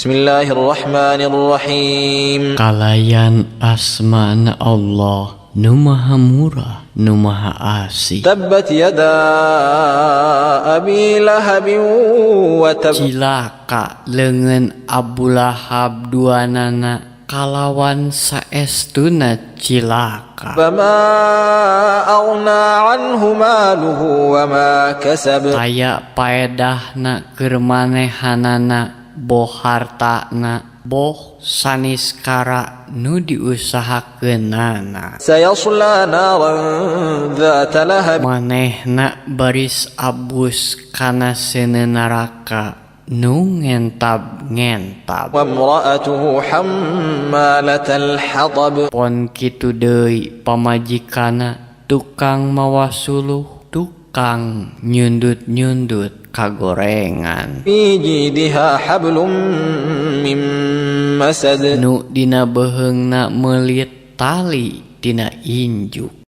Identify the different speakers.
Speaker 1: Bismillahirrahmanirrahim.
Speaker 2: Kalayan asmana Allah nu maha murah nu maha asih.
Speaker 1: Tabbat yada abi lahabin wa tab.
Speaker 2: Cilaka leungeun Abu Lahab duanana kalawan saestuna cilaka.
Speaker 1: Fama aghna anhu maluhu wa ma kasab.
Speaker 2: Aya paedahna keur manehanana boh hartana boh saniskara nu diusahakeunana.
Speaker 1: Sayasla naran dzata lahab.
Speaker 2: Manehna baris abus kana seuneu neraka nu ngentab-ngentab.
Speaker 1: Wa imra'atuhu hammalatal hatab.
Speaker 2: Pon kitu deui pamajikana tukang mawasuluh tukang nyundut-nyundut kagorengan.
Speaker 1: Fi jidha hablum min masad.
Speaker 2: Nu dina beheungna meulit tali tina injuk.